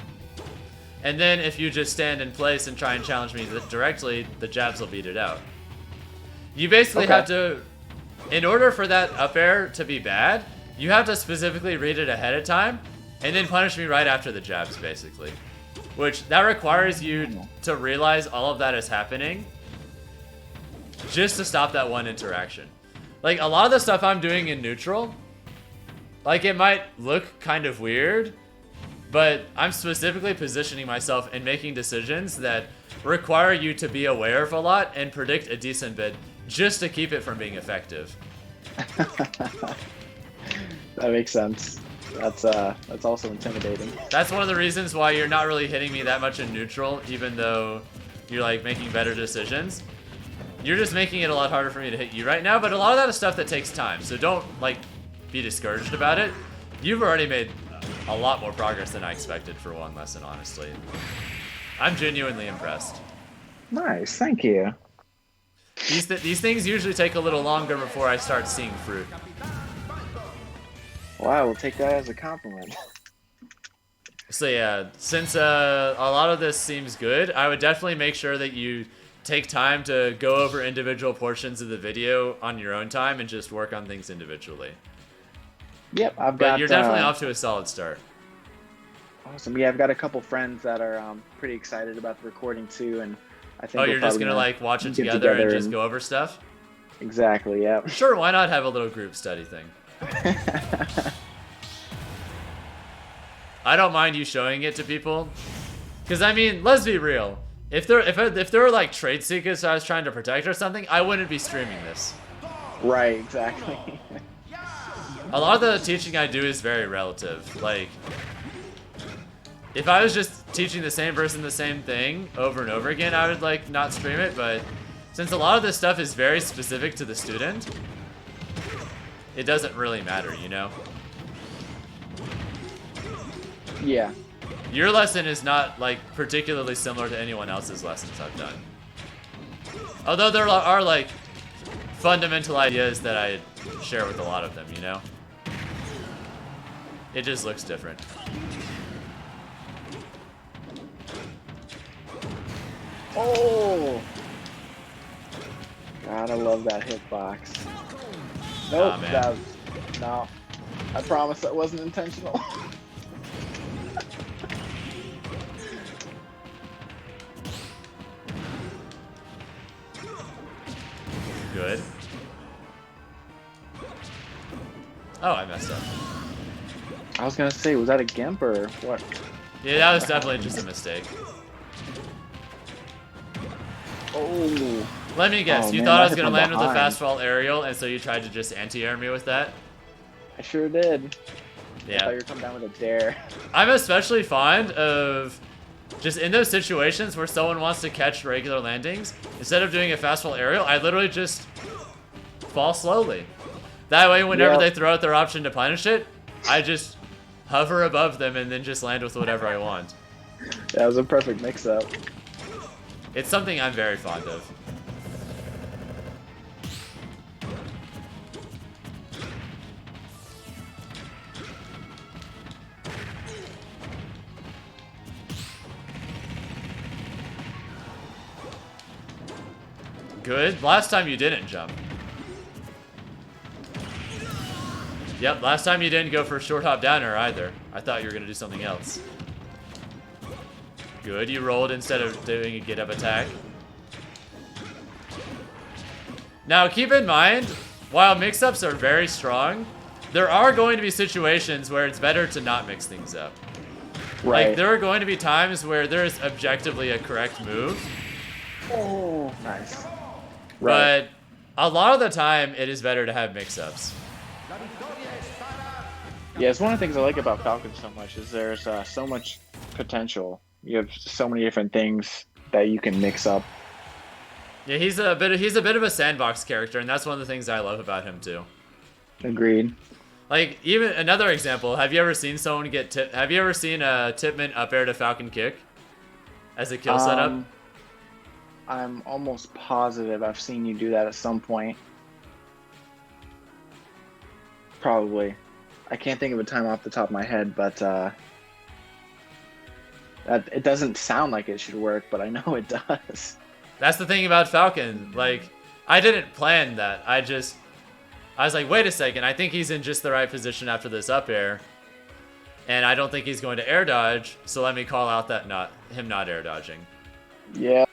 And then if you just stand in place and try and challenge me directly, the jabs will beat it out. You basically have to, in order for that up air to be bad, you have to specifically read it ahead of time and then punish me right after the jabs, basically. Which, that requires you to realize all of that is happening just to stop that one interaction. Like, a lot of the stuff I'm doing in neutral, like, it might look kind of weird, but I'm specifically positioning myself and making decisions that require you to be aware of a lot and predict a decent bit just to keep it from being effective. That makes sense. That's also intimidating. That's one of the reasons why you're not really hitting me that much in neutral, even though you're like making better decisions. You're just making it a lot harder for me to hit you right now, but a lot of that is stuff that takes time, so don't like be discouraged about it. You've already made a lot more progress than I expected for one lesson, honestly. I'm genuinely impressed. Nice, thank you. These things usually take a little longer before I start seeing fruit. Well, I will take that as a compliment. So yeah, since a lot of this seems good, I would definitely make sure that you take time to go over individual portions of the video on your own time and just work on things individually. Yep, I've got. But you're definitely off to a solid start. Awesome. Yeah, I've got a couple friends that are pretty excited about the recording too, and I think. Oh, you're just gonna like watch it together and just go over stuff? Exactly. Yeah. Sure. Why not have a little group study thing? I don't mind you showing it to people, because I mean, let's be real. If there were like trade secrets I was trying to protect or something, I wouldn't be streaming this. Right. Exactly. A lot of the teaching I do is very relative. Like, if I was just teaching the same person the same thing over and over again, I would like not stream it, but since a lot of this stuff is very specific to the student, it doesn't really matter, you know? Yeah. Your lesson is not, like, particularly similar to anyone else's lessons I've done. Although there are, like, fundamental ideas that I share with a lot of them, you know? It just looks different. Oh! God, I love that hitbox. Nope, Nah, man. that was, no. I promise that wasn't intentional. Good. Oh, I messed up. I was gonna say, was that a gimp or what? Yeah, that was definitely just a mistake. Oh! Let me guess, Oh, you man, thought that I was hit gonna from land with a behind. fast fall aerial, and so you tried to just anti-air me with that? I sure did. I thought Yeah. you were coming down with a dare. I'm especially fond of just in those situations where someone wants to catch regular landings, instead of doing a fast fall aerial, I literally just fall slowly. That way, whenever Yep. they throw out their option to punish it, I just hover above them and then just land with whatever I want. That was a perfect mix-up. It's something I'm very fond of. Good. Last time you didn't jump. Yep, last time you didn't go for a short hop downer either. I thought you were going to do something else. Good, you rolled instead of doing a get up attack. Now keep in mind, while mix-ups are very strong, there are going to be situations where it's better to not mix things up. Right. Like, there are going to be times where there is objectively a correct move, Oh, nice. Right. but a lot of the time, it is better to have mix-ups. Yeah, it's one of the things I like about Falcon so much is there's so much potential. You have so many different things that you can mix up. Yeah, he's a bit of a sandbox character, and that's one of the things I love about him too. Agreed. Like, even another example, have you ever seen someone get have you ever seen a Tipman up air to Falcon kick as a kill setup? I'm almost positive I've seen you do that at some point. Probably. I can't think of a time off the top of my head, but that it doesn't sound like it should work, but I know it does. That's the thing about Falcon. Like, I didn't plan that. I was like, wait a second, I think he's in just the right position after this up air. And I don't think he's going to air dodge, so let me call out that him not air dodging. Yeah.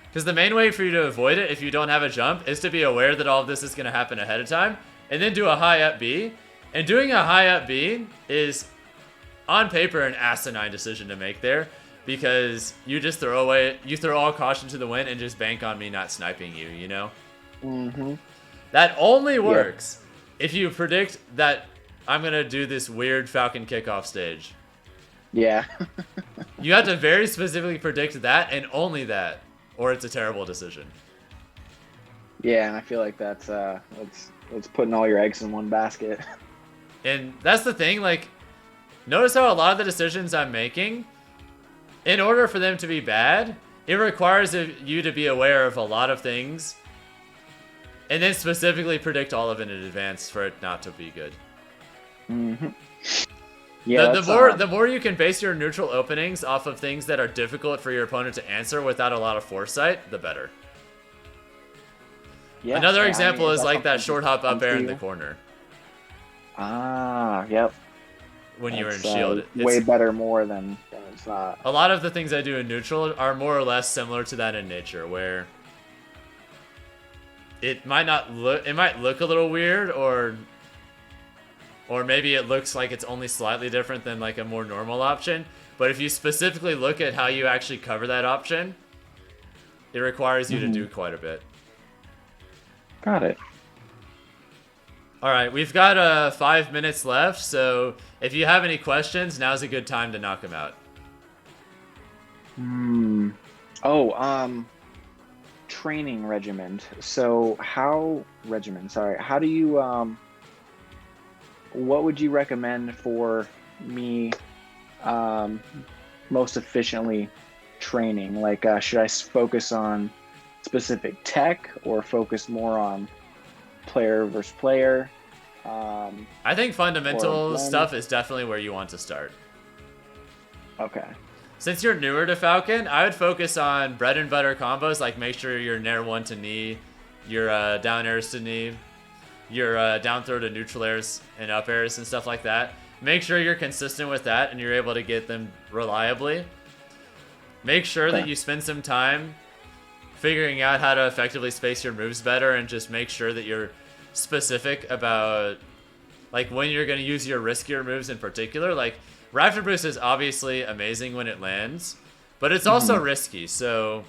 Because the main way for you to avoid it if you don't have a jump is to be aware that all of this is going to happen ahead of time, and then do a high up B. And doing a high up B is, on paper, an asinine decision to make there, because you just throw all caution to the wind and just bank on me not sniping you, you know? Mm-hmm. That only works if you predict that I'm going to do this weird Falcon kickoff stage. Yeah. You have to very specifically predict that and only that, or it's a terrible decision. Yeah, and I feel like that's it's putting all your eggs in one basket. And that's the thing, like, notice how a lot of the decisions I'm making, in order for them to be bad, it requires you to be aware of a lot of things, and then specifically predict all of it in advance for it not to be good. Mm-hmm. Yeah. The more you can base your neutral openings off of things that are difficult for your opponent to answer without a lot of foresight, the better. Yeah, Another yeah, example is like that something short hop up comes air to in the you? corner Yep. when you were in That's, shield. way It's, better more than it's not. a lot of the things I do in neutral are more or less similar to that in nature, where it might look a little weird, or maybe it looks like it's only slightly different than like a more normal option, but if you specifically look at how you actually cover that option, it requires you to do quite a bit. Got it. Alright, we've got 5 minutes left, so if you have any questions, now's a good time to knock them out. training regimen. So how do you what would you recommend for me most efficiently training? Like, should I focus on specific tech or focus more on player versus player? I think fundamental stuff is definitely where you want to start. Okay. Since you're newer to Falcon, I would focus on bread and butter combos, like make sure your Nair 1 to knee, your down airs to knee, your down throw to neutral airs and up airs and stuff like that. Make sure you're consistent with that and you're able to get them reliably. Make sure that you spend some time figuring out how to effectively space your moves better, and just make sure that you're specific about like when you're going to use your riskier moves in particular. Like Raptor Boost is obviously amazing when it lands, but it's also risky, so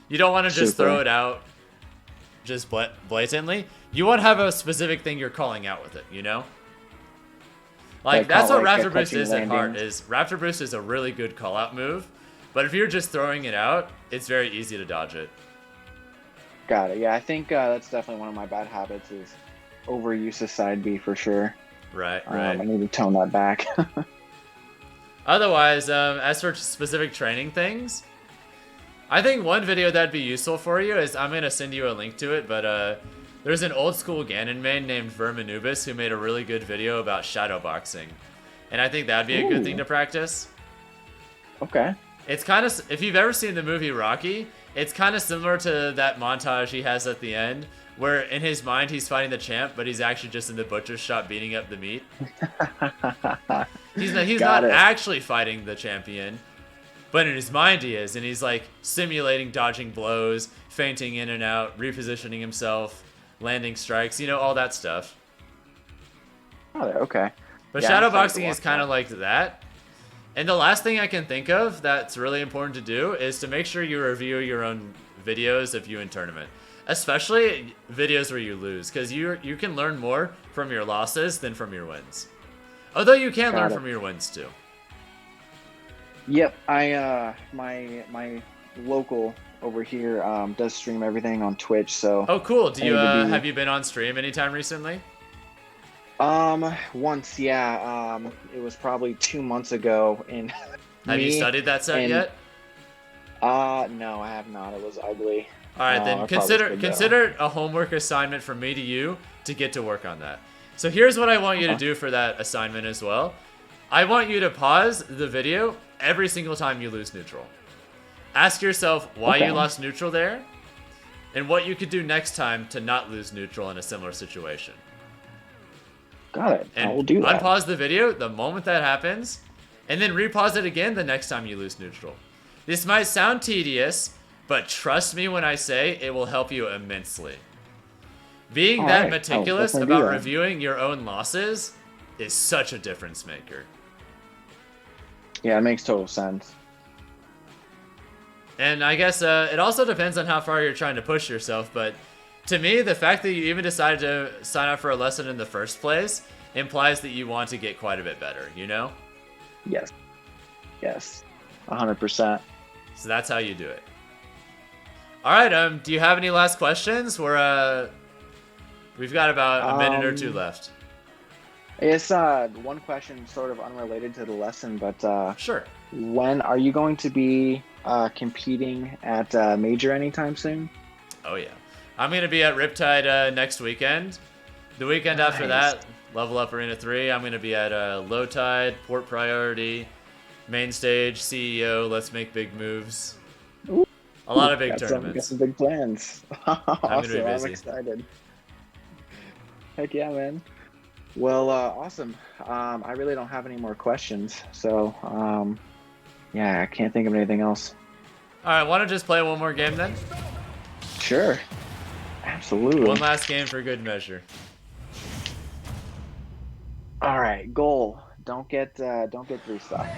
you don't want to just throw it out just blatantly. You want to have a specific thing you're calling out with it, you know? Like that's what Raptor Boost is at heart. Is Raptor Boost is a really good call out move, but if you're just throwing it out, it's very easy to dodge it. Got it. Yeah, I think that's definitely one of my bad habits is overuse of side B for sure. Right. I need to tone that back. Otherwise, as for specific training things, I think one video that'd be useful for you is, I'm going to send you a link to it, but there's an old school Ganon main named Verminubis who made a really good video about shadowboxing. And I think that'd be a good thing to practice. Okay. It's kind of, if you've ever seen the movie Rocky, it's kind of similar to that montage he has at the end, where in his mind he's fighting the champ, but he's actually just in the butcher's shop beating up the meat. He's not actually fighting the champion, but in his mind he is, and he's like simulating dodging blows, feinting in and out, repositioning himself, landing strikes, you know, all that stuff. Oh, okay. But shadowboxing is kind of like that. And the last thing I can think of that's really important to do is to make sure you review your own videos of you in tournament. Especially videos where you lose, because you can learn more from your losses than from your wins. Although you can learn from your wins too. Yep, I my local over here does stream everything on Twitch, so. Oh, cool. Do you have you been on stream anytime recently? Once, yeah. It was probably 2 months ago. Have you studied that set yet? No, I have not. It was ugly. All right, then consider a homework assignment from me to you to get to work on that. So here's what I want you to do for that assignment as well. I want you to pause the video every single time you lose neutral. Ask yourself why you lost neutral there, and what you could do next time to not lose neutral in a similar situation. Got it. And I will do that. Unpause the video the moment that happens, and then repause it again the next time you lose neutral. This might sound tedious, but trust me when I say it will help you immensely. Being that meticulous about reviewing your own losses is such a difference maker. Yeah, it makes total sense. And I guess it also depends on how far you're trying to push yourself, but to me, the fact that you even decided to sign up for a lesson in the first place implies that you want to get quite a bit better, you know? Yes. Yes. 100%. So that's how you do it. All right, do you have any last questions? We've got about a minute or two left. It's one question sort of unrelated to the lesson, but sure. When are you going to be competing at Major anytime soon? Oh yeah, I'm gonna be at Riptide next weekend. The weekend after that, Level Up Arena 3, I'm gonna be at Low Tide, Port Priority, Main Stage, CEO, Let's Make Big Moves. Ooh, a lot of big tournaments. Got some big plans. Awesome, I'm excited. Heck yeah, man. Well, awesome. I really don't have any more questions, so yeah, I can't think of anything else. All right, want to just play one more game then? Sure. Absolutely. One last game for good measure. All right, goal. Don't get restocked.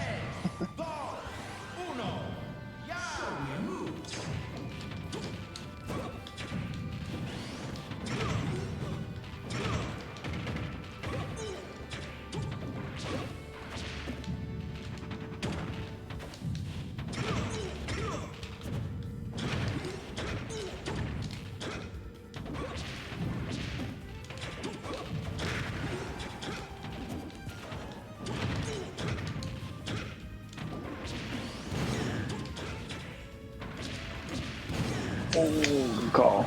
Oh, good call.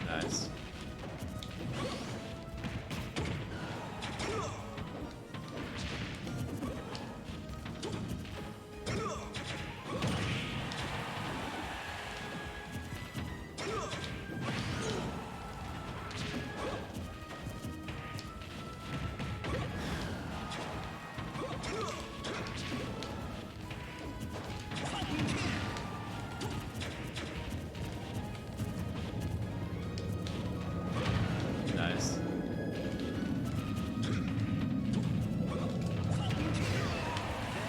Nice. Nice.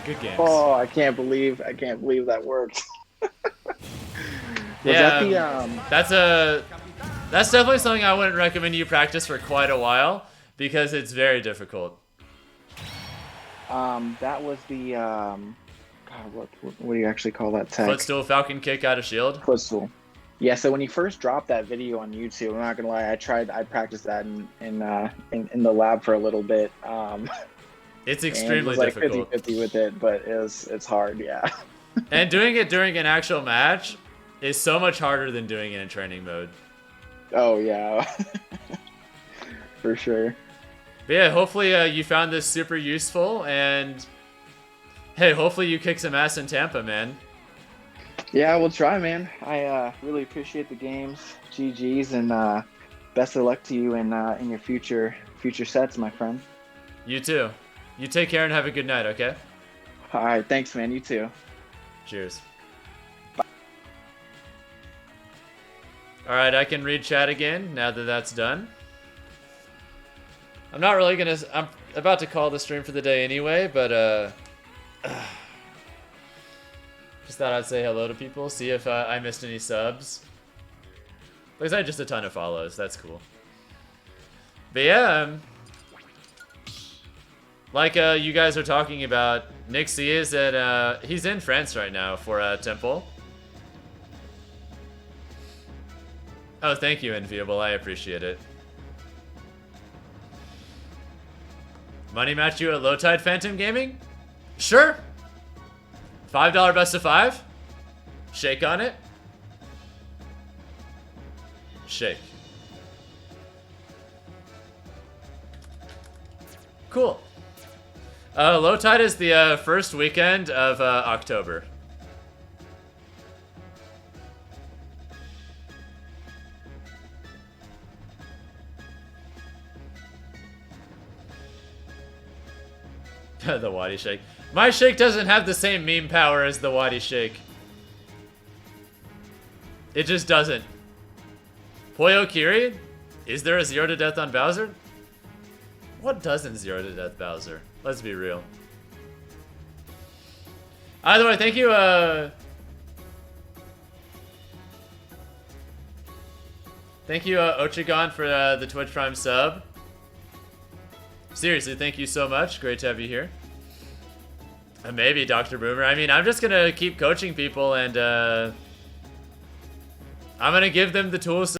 Good games. Oh, I can't believe that worked. Was Yeah, that the that's definitely something I wouldn't recommend you practice for quite a while because it's very difficult. that was the God, what do you actually call that tech? Footstool Falcon kick out of shield. Footstool. Yeah, so when you first dropped that video on YouTube, I'm not gonna lie, I practiced that in the lab for a little bit. It's and extremely it was like difficult. 50-50 with it, but it's hard, yeah. And doing it during an actual match is so much harder than doing it in training mode. Oh yeah, for sure. But yeah, hopefully you found this super useful, and hey, hopefully you kick some ass in Tampa, man. Yeah, we'll try, man. I really appreciate the games. GGs, and best of luck to you in your future sets, my friend. You too. You take care and have a good night, okay? All right, thanks, man. You too. Cheers. Alright, I can read chat again now that that's done. I'm not really gonna... I'm about to call the stream for the day anyway, but just thought I'd say hello to people, see if I missed any subs. Looks like just a ton of follows, that's cool. But yeah, like you guys are talking about, Nick C is at, he's in France right now for Temple. Oh, thank you, Enviable. I appreciate it. Money match you at Low Tide Phantom Gaming? Sure. $5 best of 5? Shake on it? Shake. Cool. Low Tide is the first weekend of October. The Wadi Shake. My shake doesn't have the same meme power as the Wadi Shake. It just doesn't. Poyo Kiri? Is there a 0 to death on Bowser? What doesn't 0 to death Bowser? Let's be real. Either way, thank you, thank you, Ochagon, for the Twitch Prime sub. Seriously, thank you so much. Great to have you here. Maybe, Dr. Boomer. I mean, I'm just gonna keep coaching people, and I'm gonna give them the tools